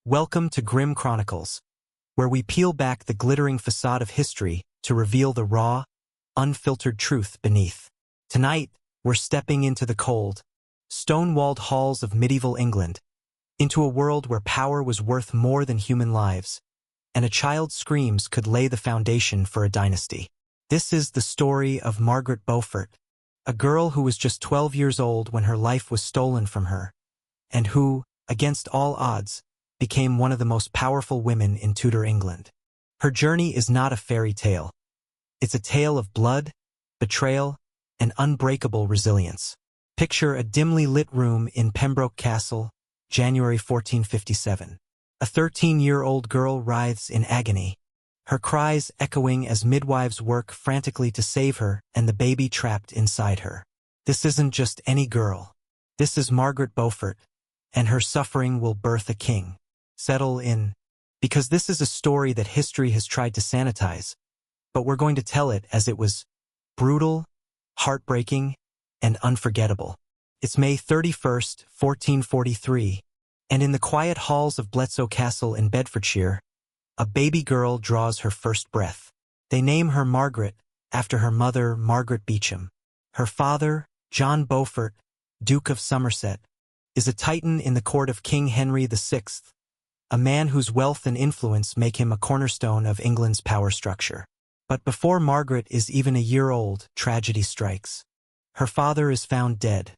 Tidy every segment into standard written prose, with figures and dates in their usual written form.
Welcome to Grim Chronicles, where we peel back the glittering facade of history to reveal the raw, unfiltered truth beneath. Tonight, we're stepping into the cold, stone-walled halls of medieval England, into a world where power was worth more than human lives, and a child's screams could lay the foundation for a dynasty. This is the story of Margaret Beaufort, a girl who was just 12 years old when her life was stolen from her, and who, against all odds, became one of the most powerful women in Tudor England. Her journey is not a fairy tale. It's a tale of blood, betrayal, and unbreakable resilience. Picture a dimly lit room in Pembroke Castle, January 1457. A 13-year-old girl writhes in agony, her cries echoing as midwives work frantically to save her and the baby trapped inside her. This isn't just any girl. This is Margaret Beaufort, and her suffering will birth a king. Settle in, because this is a story that history has tried to sanitize, but we're going to tell it as it was: brutal, heartbreaking, and unforgettable. It's May 31st, 1443, and in the quiet halls of Bletsoe Castle in Bedfordshire, a baby girl draws her first breath. They name her Margaret, after her mother, Margaret Beauchamp. Her father, John Beaufort, Duke of Somerset, is a titan in the court of King Henry VI, a man whose wealth and influence make him a cornerstone of England's power structure. But before Margaret is even a year old, tragedy strikes. Her father is found dead,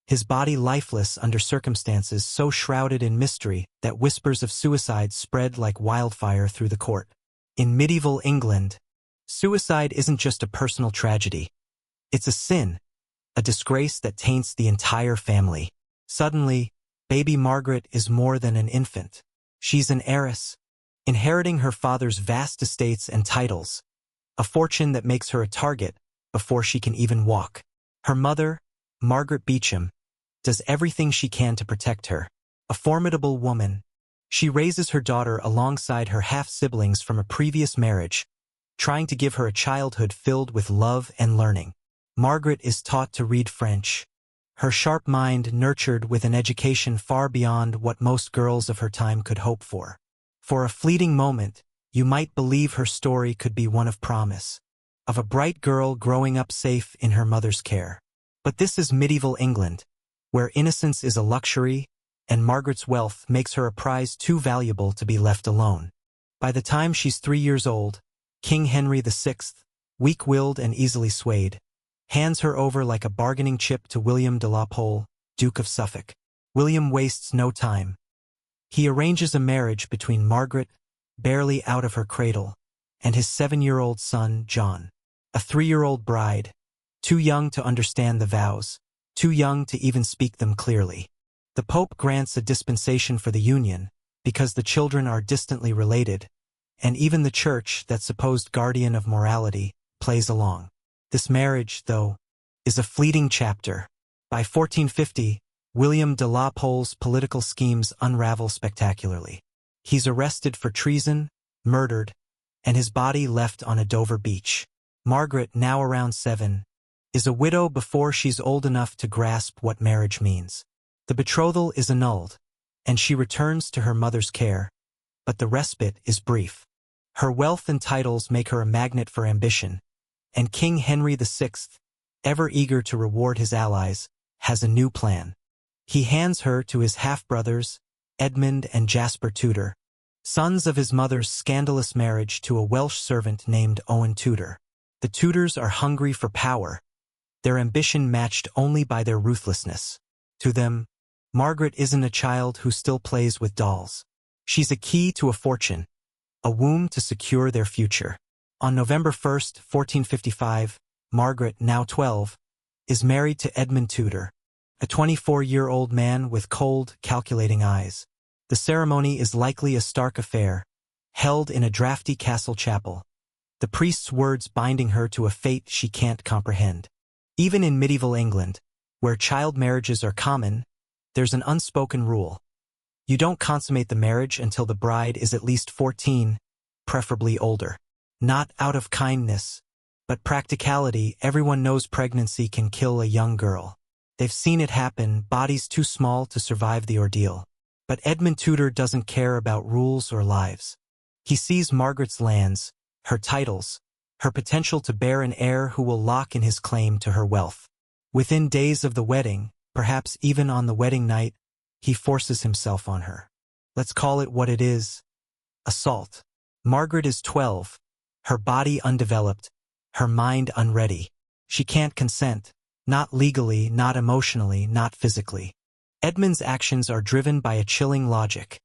his body lifeless under circumstances so shrouded in mystery that whispers of suicide spread like wildfire through the court. In medieval England, suicide isn't just a personal tragedy. It's a sin, a disgrace that taints the entire family. Suddenly, baby Margaret is more than an infant. She's an heiress, inheriting her father's vast estates and titles, a fortune that makes her a target before she can even walk. Her mother, Margaret Beauchamp, does everything she can to protect her. A formidable woman, she raises her daughter alongside her half-siblings from a previous marriage, trying to give her a childhood filled with love and learning. Margaret is taught to read French, her sharp mind nurtured with an education far beyond what most girls of her time could hope for. For a fleeting moment, you might believe her story could be one of promise, of a bright girl growing up safe in her mother's care. But this is medieval England, where innocence is a luxury, and Margaret's wealth makes her a prize too valuable to be left alone. By the time she's 3 years old, King Henry VI, weak-willed and easily swayed, hands her over like a bargaining chip to William de la Pole, Duke of Suffolk. William wastes no time. He arranges a marriage between Margaret, barely out of her cradle, and his 7-year-old son, John. A 3-year-old bride, too young to understand the vows, too young to even speak them clearly. The Pope grants a dispensation for the union, because the children are distantly related, and even the Church, that supposed guardian of morality, plays along. This marriage, though, is a fleeting chapter. By 1450, William de la Pole's political schemes unravel spectacularly. He's arrested for treason, murdered, and his body left on a Dover beach. Margaret, now around 7, is a widow before she's old enough to grasp what marriage means. The betrothal is annulled, and she returns to her mother's care, but the respite is brief. Her wealth and titles make her a magnet for ambition, and King Henry VI, ever eager to reward his allies, has a new plan. He hands her to his half-brothers, Edmund and Jasper Tudor, sons of his mother's scandalous marriage to a Welsh servant named Owen Tudor. The Tudors are hungry for power, their ambition matched only by their ruthlessness. To them, Margaret isn't a child who still plays with dolls. She's a key to a fortune, a womb to secure their future. On November 1st, 1455, Margaret, now 12, is married to Edmund Tudor, a 24-year-old man with cold, calculating eyes. The ceremony is likely a stark affair, held in a drafty castle chapel, the priest's words binding her to a fate she can't comprehend. Even in medieval England, where child marriages are common, there's an unspoken rule. You don't consummate the marriage until the bride is at least 14, preferably older. Not out of kindness, but practicality. Everyone knows pregnancy can kill a young girl. They've seen it happen, bodies too small to survive the ordeal. But Edmund Tudor doesn't care about rules or lives. He sees Margaret's lands, her titles, her potential to bear an heir who will lock in his claim to her wealth. Within days of the wedding, perhaps even on the wedding night, he forces himself on her. Let's call it what it is: assault. Margaret is 12, her body undeveloped, her mind unready. She can't consent, not legally, not emotionally, not physically. Edmund's actions are driven by a chilling logic.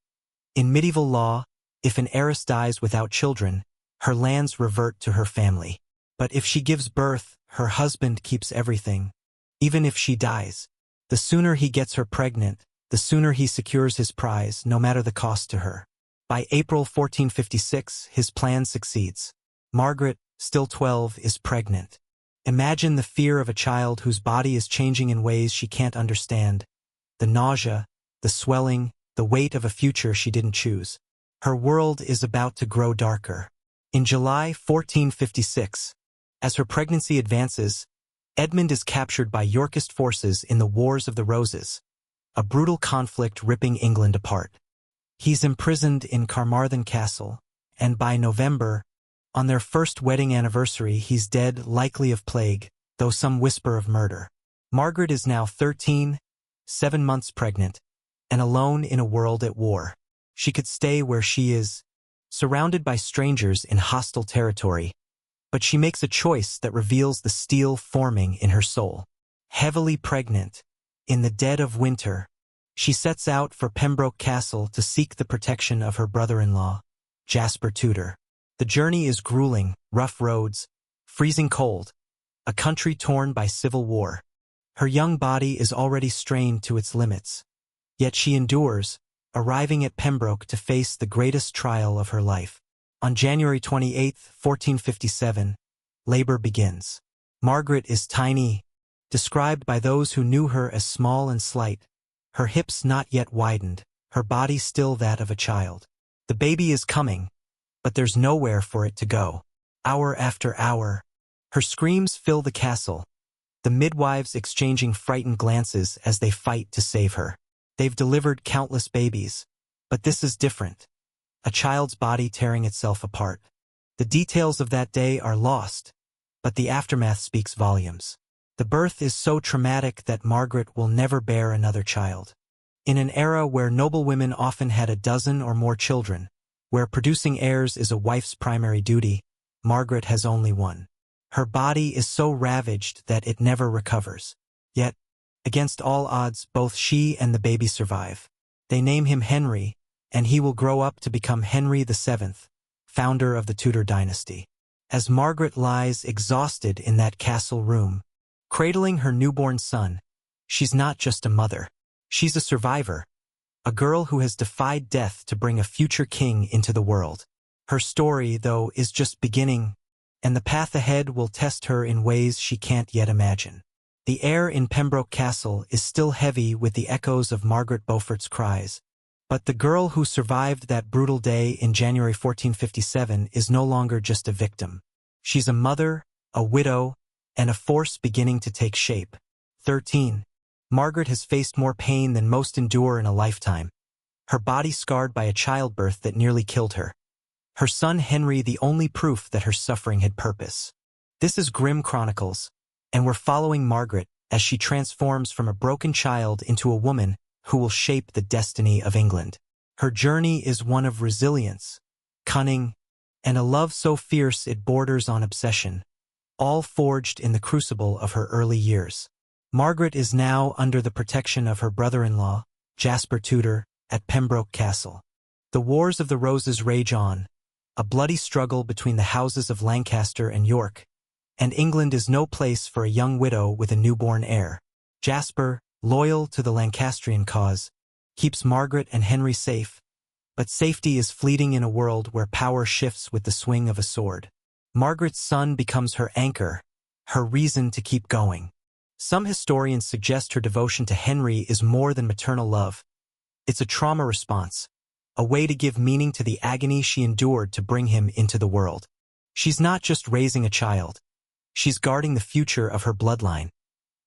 In medieval law, if an heiress dies without children, her lands revert to her family. But if she gives birth, her husband keeps everything. Even if she dies, the sooner he gets her pregnant, the sooner he secures his prize, no matter the cost to her. By April 1456, his plan succeeds. Margaret, still 12, is pregnant. Imagine the fear of a child whose body is changing in ways she can't understand. The nausea, the swelling, the weight of a future she didn't choose. Her world is about to grow darker. In July 1456, as her pregnancy advances, Edmund is captured by Yorkist forces in the Wars of the Roses, a brutal conflict ripping England apart. He's imprisoned in Carmarthen Castle, and by November, on their first wedding anniversary, he's dead, likely of plague, though some whisper of murder. Margaret is now 13, 7 months pregnant, and alone in a world at war. She could stay where she is, surrounded by strangers in hostile territory, but she makes a choice that reveals the steel forming in her soul. Heavily pregnant, in the dead of winter, she sets out for Pembroke Castle to seek the protection of her brother-in-law, Jasper Tudor. The journey is grueling: rough roads, freezing cold, a country torn by civil war. Her young body is already strained to its limits. Yet she endures, arriving at Pembroke to face the greatest trial of her life. On January 28, 1457, labor begins. Margaret is tiny, described by those who knew her as small and slight, her hips not yet widened, her body still that of a child. The baby is coming, but there's nowhere for it to go. Hour after hour, her screams fill the castle, the midwives exchanging frightened glances as they fight to save her. They've delivered countless babies, but this is different. A child's body tearing itself apart. The details of that day are lost, but the aftermath speaks volumes. The birth is so traumatic that Margaret will never bear another child. In an era where noblewomen often had a dozen or more children, where producing heirs is a wife's primary duty, Margaret has only one. Her body is so ravaged that it never recovers. Yet, against all odds, both she and the baby survive. They name him Henry, and he will grow up to become Henry VII, founder of the Tudor dynasty. As Margaret lies exhausted in that castle room, cradling her newborn son, she's not just a mother. She's a survivor, a girl who has defied death to bring a future king into the world. Her story, though, is just beginning, and the path ahead will test her in ways she can't yet imagine. The air in Pembroke Castle is still heavy with the echoes of Margaret Beaufort's cries, but the girl who survived that brutal day in January 1457 is no longer just a victim. She's a mother, a widow, and a force beginning to take shape. 13. Margaret has faced more pain than most endure in a lifetime, her body scarred by a childbirth that nearly killed her. Her son Henry the only proof that her suffering had purpose. This is grim chronicles, and we're following Margaret as she transforms from a broken child into a woman who will shape the destiny of England. Her journey is one of resilience, cunning, and a love so fierce it borders on obsession, all forged in the crucible of her early years. Margaret is now under the protection of her brother-in-law, Jasper Tudor, at Pembroke Castle. The Wars of the Roses rage on, a bloody struggle between the houses of Lancaster and York, and England is no place for a young widow with a newborn heir. Jasper, loyal to the Lancastrian cause, keeps Margaret and Henry safe, but safety is fleeting in a world where power shifts with the swing of a sword. Margaret's son becomes her anchor, her reason to keep going. Some historians suggest her devotion to Henry is more than maternal love. It's a trauma response, a way to give meaning to the agony she endured to bring him into the world. She's not just raising a child. She's guarding the future of her bloodline,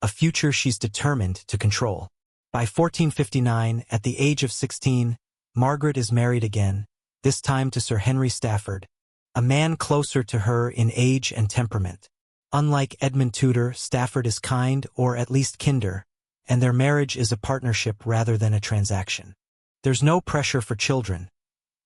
a future she's determined to control. By 1459, at the age of 16, Margaret is married again, this time to Sir Henry Stafford, a man closer to her in age and temperament. Unlike Edmund Tudor, Stafford is kind, or at least kinder, and their marriage is a partnership rather than a transaction. There's no pressure for children,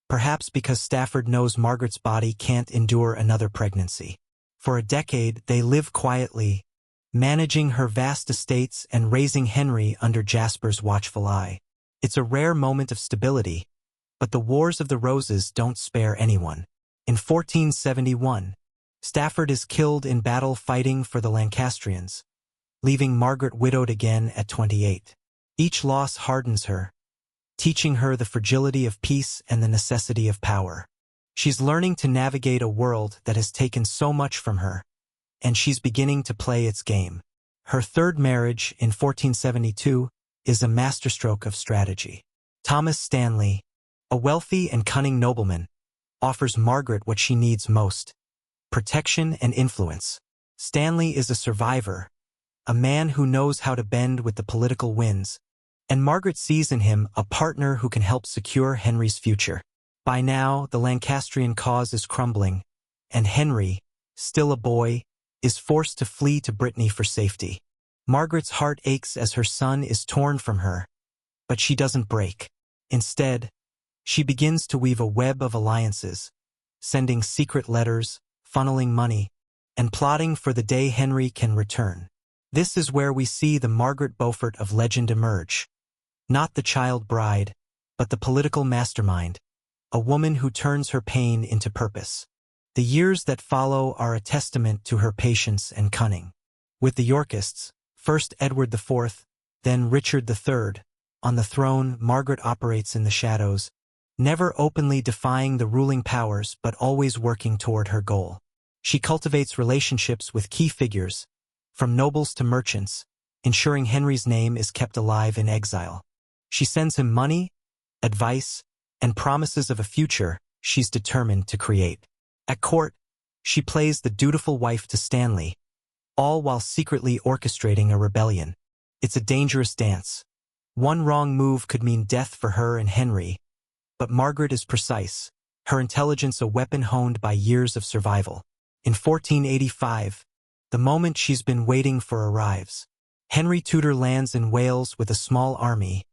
perhaps because Stafford knows Margaret's body can't endure another pregnancy. For a decade, they live quietly, managing her vast estates and raising Henry under Jasper's watchful eye. It's a rare moment of stability, but the Wars of the Roses don't spare anyone. In 1471, Stafford is killed in battle fighting for the Lancastrians, leaving Margaret widowed again at 28. Each loss hardens her, teaching her the fragility of peace and the necessity of power. She's learning to navigate a world that has taken so much from her, and she's beginning to play its game. Her third marriage, in 1472, is a masterstroke of strategy. Thomas Stanley, a wealthy and cunning nobleman, offers Margaret what she needs most: protection and influence. Stanley is a survivor, a man who knows how to bend with the political winds, and Margaret sees in him a partner who can help secure Henry's future. By now, the Lancastrian cause is crumbling, and Henry, still a boy, is forced to flee to Brittany for safety. Margaret's heart aches as her son is torn from her, but she doesn't break. Instead, she begins to weave a web of alliances, sending secret letters, funneling money, and plotting for the day Henry can return. This is where we see the Margaret Beaufort of legend emerge. Not the child bride, but the political mastermind, a woman who turns her pain into purpose. The years that follow are a testament to her patience and cunning. With the Yorkists, first Edward IV, then Richard III, on the throne, Margaret operates in the shadows, never openly defying the ruling powers but always working toward her goal. She cultivates relationships with key figures, from nobles to merchants, ensuring Henry's name is kept alive in exile. She sends him money, advice, and promises of a future she's determined to create. At court, she plays the dutiful wife to Stanley, all while secretly orchestrating a rebellion. It's a dangerous dance. One wrong move could mean death for her and Henry, but Margaret is precise, her intelligence a weapon honed by years of survival. In 1485, the moment she's been waiting for arrives. Henry Tudor lands in Wales with a small army,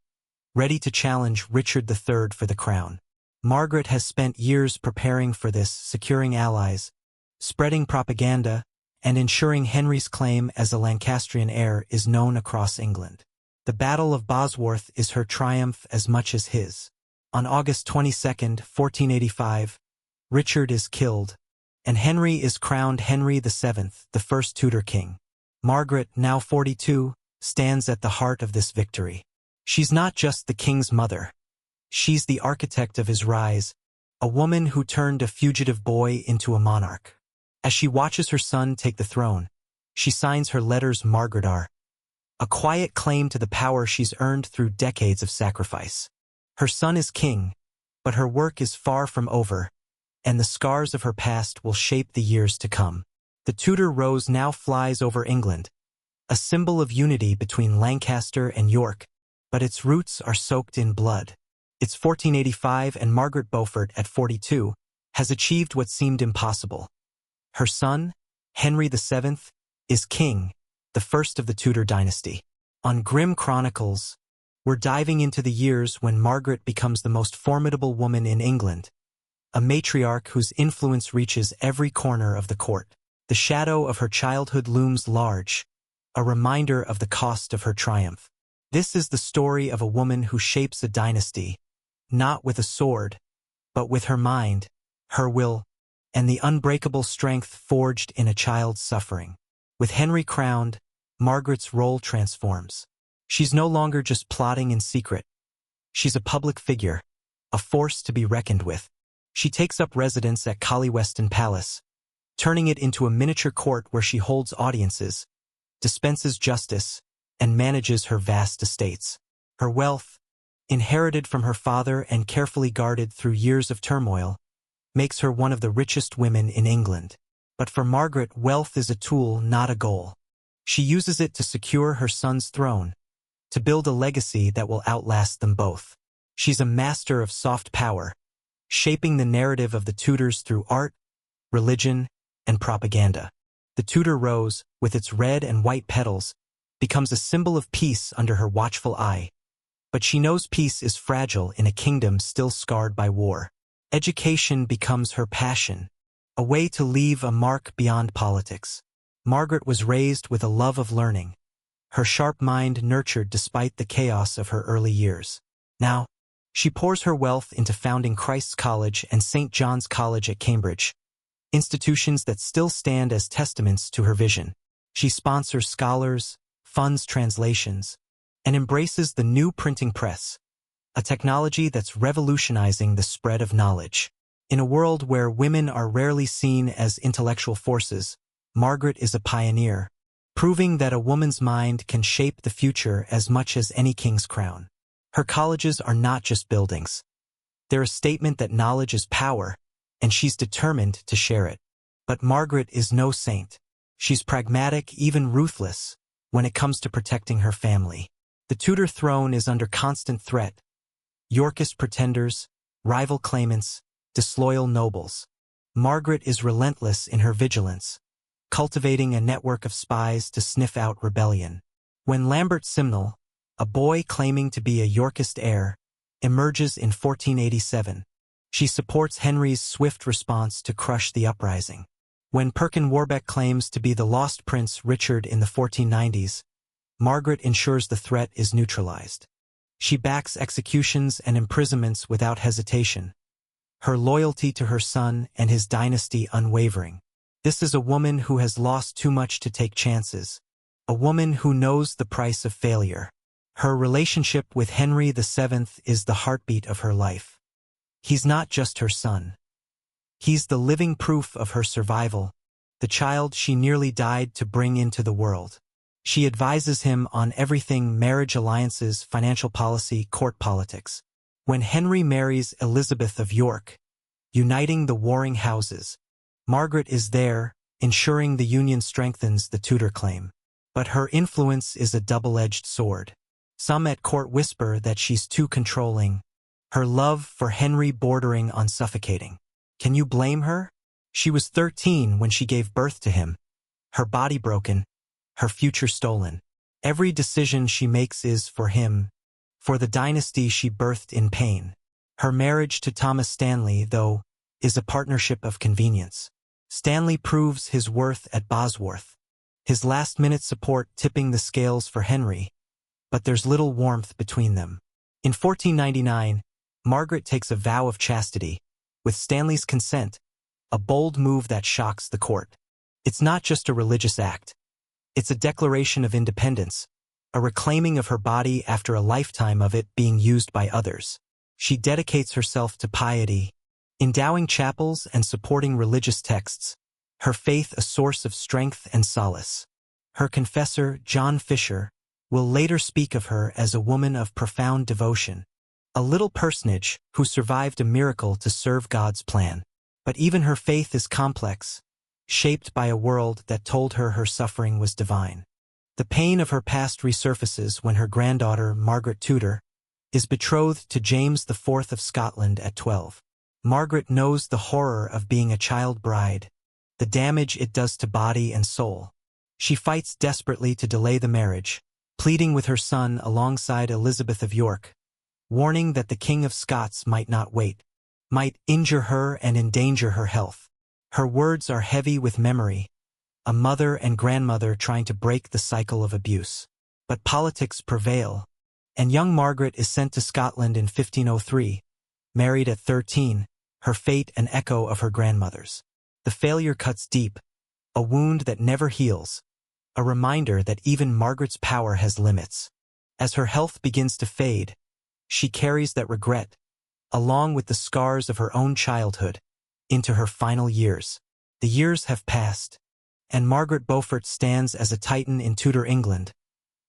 ready to challenge Richard III for the crown. Margaret has spent years preparing for this, securing allies, spreading propaganda, and ensuring Henry's claim as a Lancastrian heir is known across England. The Battle of Bosworth is her triumph as much as his. On August 22, 1485, Richard is killed, and Henry is crowned Henry VII, the first Tudor king. Margaret, now 42, stands at the heart of this victory. She's not just the king's mother. She's the architect of his rise, a woman who turned a fugitive boy into a monarch. As she watches her son take the throne, she signs her letters Margaret R., a quiet claim to the power she's earned through decades of sacrifice. Her son is king, but her work is far from over, and the scars of her past will shape the years to come. The Tudor rose now flies over England, a symbol of unity between Lancaster and York, but its roots are soaked in blood. It's 1485 and Margaret Beaufort, at 42, has achieved what seemed impossible. Her son, Henry VII, is king, the first of the Tudor dynasty. On Grim Chronicles, we're diving into the years when Margaret becomes the most formidable woman in England, a matriarch whose influence reaches every corner of the court. The shadow of her childhood looms large, a reminder of the cost of her triumph. This is the story of a woman who shapes a dynasty, not with a sword, but with her mind, her will, and the unbreakable strength forged in a child's suffering. With Henry crowned, Margaret's role transforms. She's no longer just plotting in secret. She's a public figure, a force to be reckoned with. She takes up residence at Collyweston Palace, turning it into a miniature court where she holds audiences, dispenses justice, and manages her vast estates. Her wealth, inherited from her father and carefully guarded through years of turmoil, makes her one of the richest women in England. But for Margaret, wealth is a tool, not a goal. She uses it to secure her son's throne, to build a legacy that will outlast them both. She's a master of soft power, shaping the narrative of the Tudors through art, religion, and propaganda. The Tudor rose, with its red and white petals, becomes a symbol of peace under her watchful eye. But she knows peace is fragile in a kingdom still scarred by war. Education becomes her passion, a way to leave a mark beyond politics. Margaret was raised with a love of learning, her sharp mind nurtured despite the chaos of her early years. Now, she pours her wealth into founding Christ's College and St. John's College at Cambridge, institutions that still stand as testaments to her vision. She sponsors scholars, funds translations, and embraces the new printing press, a technology that's revolutionizing the spread of knowledge. In a world where women are rarely seen as intellectual forces, Margaret is a pioneer, proving that a woman's mind can shape the future as much as any king's crown. Her colleges are not just buildings. They're a statement that knowledge is power, and she's determined to share it. But Margaret is no saint. She's pragmatic, even ruthless, when it comes to protecting her family. The Tudor throne is under constant threat. Yorkist pretenders, rival claimants, disloyal nobles. Margaret is relentless in her vigilance, cultivating a network of spies to sniff out rebellion. When Lambert Simnel, a boy claiming to be a Yorkist heir, emerges in 1487, she supports Henry's swift response to crush the uprising. When Perkin Warbeck claims to be the lost Prince Richard in the 1490s, Margaret ensures the threat is neutralized. She backs executions and imprisonments without hesitation, her loyalty to her son and his dynasty unwavering. This is a woman who has lost too much to take chances, a woman who knows the price of failure. Her relationship with Henry VII is the heartbeat of her life. He's not just her son. He's the living proof of her survival, the child she nearly died to bring into the world. She advises him on everything: marriage alliances, financial policy, court politics. When Henry marries Elizabeth of York, uniting the warring houses, Margaret is there, ensuring the union strengthens the Tudor claim. But her influence is a double-edged sword. Some at court whisper that she's too controlling, her love for Henry bordering on suffocating. Can you blame her? She was 13 when she gave birth to him, her body broken, her future stolen. Every decision she makes is for him, for the dynasty she birthed in pain. Her marriage to Thomas Stanley, though, is a partnership of convenience. Stanley proves his worth at Bosworth, his last-minute support tipping the scales for Henry, but there's little warmth between them. In 1499, Margaret takes a vow of chastity, with Stanley's consent, a bold move that shocks the court. It's not just a religious act. It's a declaration of independence, a reclaiming of her body after a lifetime of it being used by others. She dedicates herself to piety, endowing chapels and supporting religious texts, her faith a source of strength and solace. Her confessor, John Fisher, will later speak of her as a woman of profound devotion, a little personage who survived a miracle to serve God's plan. But even her faith is complex, shaped by a world that told her suffering was divine. The pain of her past resurfaces when her granddaughter, Margaret Tudor, is betrothed to James IV of Scotland at 12. Margaret knows the horror of being a child bride, the damage it does to body and soul. She fights desperately to delay the marriage, pleading with her son alongside Elizabeth of York, warning that the King of Scots might not wait, might injure her and endanger her health. Her words are heavy with memory, a mother and grandmother trying to break the cycle of abuse. But politics prevail, and young Margaret is sent to Scotland in 1503, married at 13, her fate an echo of her grandmother's. The failure cuts deep, a wound that never heals, a reminder that even Margaret's power has limits. As her health begins to fade, she carries that regret, along with the scars of her own childhood, into her final years. The years have passed, and Margaret Beaufort stands as a titan in Tudor England,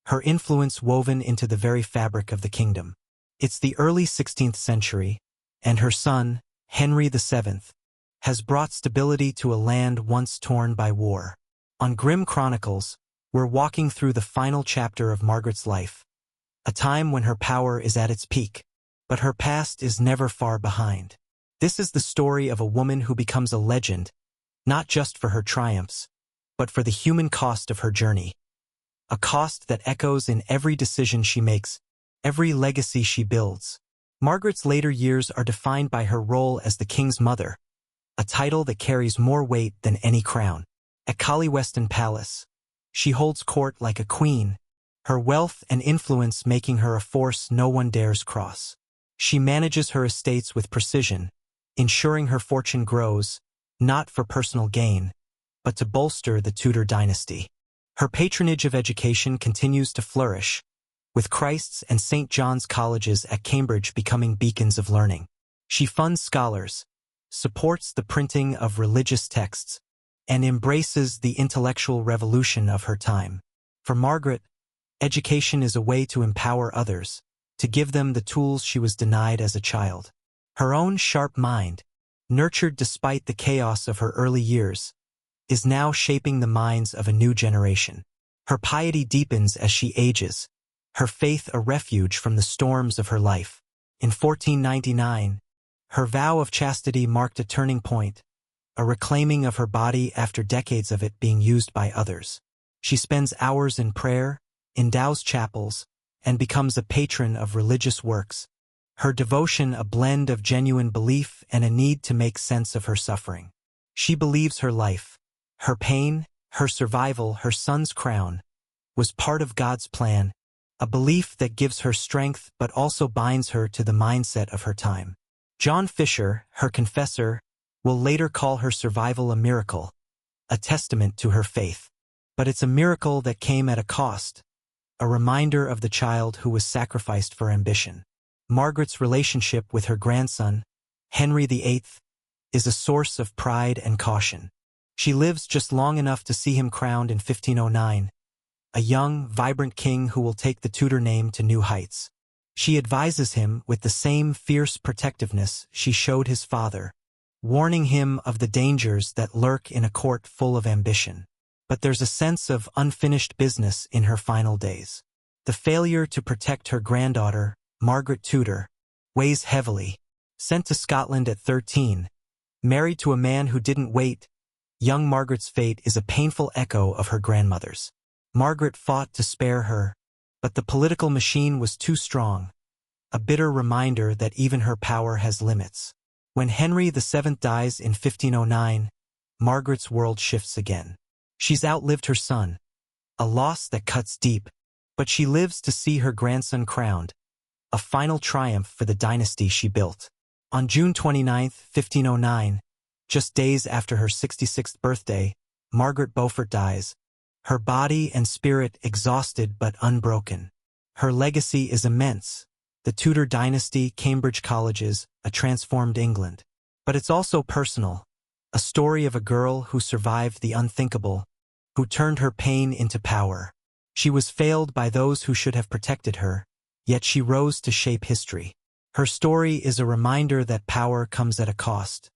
her influence woven into the very fabric of the kingdom. It's the early 16th century, and her son, Henry VII, has brought stability to a land once torn by war. On Grim Chronicles, we're walking through the final chapter of Margaret's life, a time when her power is at its peak. But her past is never far behind. This is the story of a woman who becomes a legend, not just for her triumphs, but for the human cost of her journey. A cost that echoes in every decision she makes, every legacy she builds. Margaret's later years are defined by her role as the king's mother, a title that carries more weight than any crown. At Weston Palace, she holds court like a queen, her wealth and influence making her a force no one dares cross. She manages her estates with precision, ensuring her fortune grows, not for personal gain, but to bolster the Tudor dynasty. Her patronage of education continues to flourish, with Christ's and St. John's colleges at Cambridge becoming beacons of learning. She funds scholars, supports the printing of religious texts, and embraces the intellectual revolution of her time. For Margaret, education is a way to empower others, to give them the tools she was denied as a child. Her own sharp mind, nurtured despite the chaos of her early years, is now shaping the minds of a new generation. Her piety deepens as she ages, her faith a refuge from the storms of her life. In 1499, her vow of chastity marked a turning point, a reclaiming of her body after decades of it being used by others. She spends hours in prayer, endows chapels, and becomes a patron of religious works, her devotion a blend of genuine belief and a need to make sense of her suffering. She believes her life, her pain, her survival, her son's crown, was part of God's plan, a belief that gives her strength but also binds her to the mindset of her time. John Fisher, her confessor, will later call her survival a miracle, a testament to her faith. But it's a miracle that came at a cost, a reminder of the child who was sacrificed for ambition. Margaret's relationship with her grandson, Henry VIII, is a source of pride and caution. She lives just long enough to see him crowned in 1509, a young, vibrant king who will take the Tudor name to new heights. She advises him with the same fierce protectiveness she showed his father, warning him of the dangers that lurk in a court full of ambition. But there's a sense of unfinished business in her final days. The failure to protect her granddaughter, Margaret Tudor, weighs heavily. Sent to Scotland at 13, married to a man who didn't wait, young Margaret's fate is a painful echo of her grandmother's. Margaret fought to spare her, but the political machine was too strong, a bitter reminder that even her power has limits. When Henry VII dies in 1509, Margaret's world shifts again. She's outlived her son, a loss that cuts deep, but she lives to see her grandson crowned, a final triumph for the dynasty she built. On June 29, 1509, just days after her 66th birthday, Margaret Beaufort dies, her body and spirit exhausted but unbroken. Her legacy is immense: the Tudor dynasty, Cambridge colleges, a transformed England. But it's also personal, a story of a girl who survived the unthinkable, who turned her pain into power. She was failed by those who should have protected her, yet she rose to shape history. Her story is a reminder that power comes at a cost,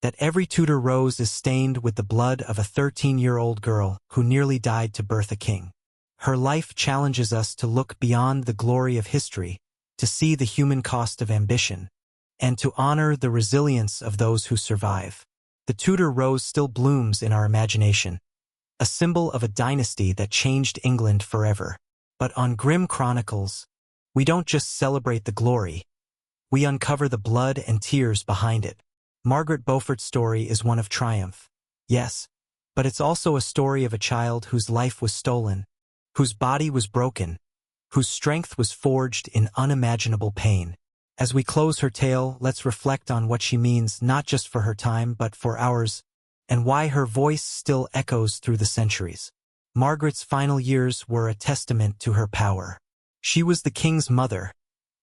that every Tudor rose is stained with the blood of a 13-year-old girl who nearly died to birth a king. Her life challenges us to look beyond the glory of history, to see the human cost of ambition, and to honor the resilience of those who survive. The Tudor rose still blooms in our imagination, a symbol of a dynasty that changed England forever. But on Grim Chronicles, we don't just celebrate the glory, we uncover the blood and tears behind it. Margaret Beaufort's story is one of triumph, yes, but it's also a story of a child whose life was stolen, whose body was broken, whose strength was forged in unimaginable pain. As we close her tale, let's reflect on what she means not just for her time but for ours, and why her voice still echoes through the centuries. Margaret's final years were a testament to her power. She was the king's mother,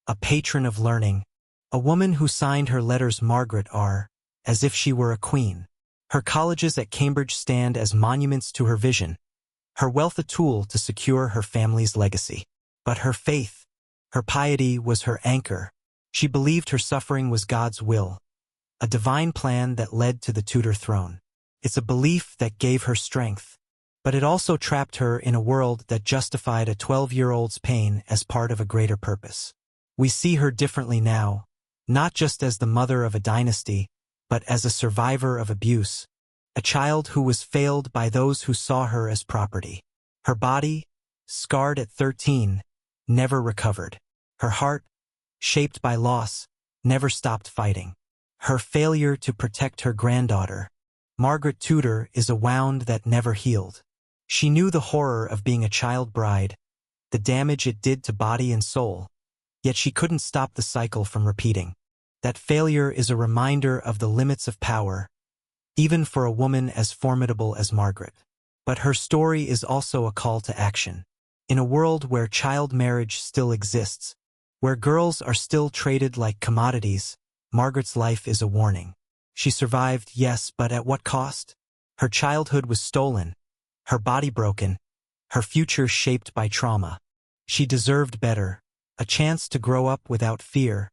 a patron of learning, a woman who signed her letters Margaret R. as if she were a queen. Her colleges at Cambridge stand as monuments to her vision, her wealth a tool to secure her family's legacy. But her faith, her piety was her anchor. She believed her suffering was God's will, a divine plan that led to the Tudor throne. It's a belief that gave her strength, But it also trapped her in a world that justified a 12-year-old's pain as part of a greater purpose. We see her differently now, not just as the mother of a dynasty, but as a survivor of abuse, a child who was failed by those who saw her as property. Her body, scarred at 13, never recovered. Her heart, shaped by loss, never stopped fighting. Her failure to protect her granddaughter, Margaret Tudor, is a wound that never healed. She knew the horror of being a child bride, the damage it did to body and soul, yet she couldn't stop the cycle from repeating. That failure is a reminder of the limits of power, even for a woman as formidable as Margaret. But her story is also a call to action. In a world where child marriage still exists, where girls are still traded like commodities, Margaret's life is a warning. She survived, yes, but at what cost? Her childhood was stolen, her body broken, her future shaped by trauma. She deserved better, a chance to grow up without fear,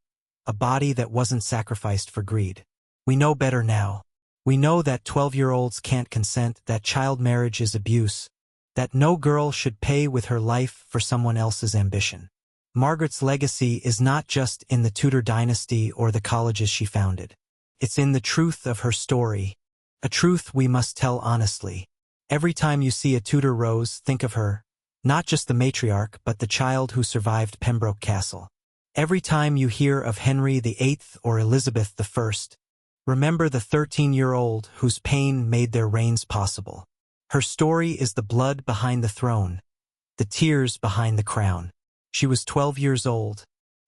a body that wasn't sacrificed for greed. We know better now. We know that 12-year-olds can't consent, that child marriage is abuse, that no girl should pay with her life for someone else's ambition. Margaret's legacy is not just in the Tudor dynasty or the colleges she founded. It's in the truth of her story, a truth we must tell honestly. Every time you see a Tudor rose, think of her, not just the matriarch, but the child who survived Pembroke Castle. Every time you hear of Henry VIII or Elizabeth I, remember the 13-year-old whose pain made their reigns possible. Her story is the blood behind the throne, the tears behind the crown. She was 12 years old,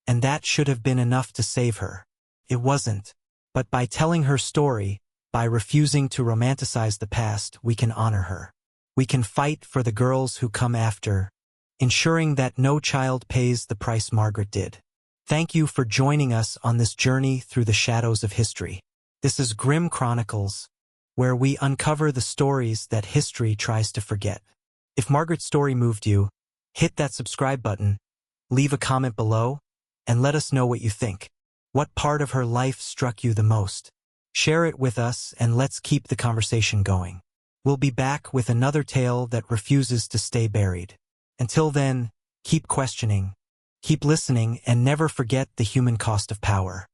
and that should have been enough to save her. It wasn't. But by telling her story, by refusing to romanticize the past, we can honor her. We can fight for the girls who come after, ensuring that no child pays the price Margaret did. Thank you for joining us on this journey through the shadows of history. This is Grim Chronicles, where we uncover the stories that history tries to forget. If Margaret's story moved you, hit that subscribe button, leave a comment below, and let us know what you think. What part of her life struck you the most? Share it with us and let's keep the conversation going. We'll be back with another tale that refuses to stay buried. Until then, keep questioning, keep listening, and never forget the human cost of power.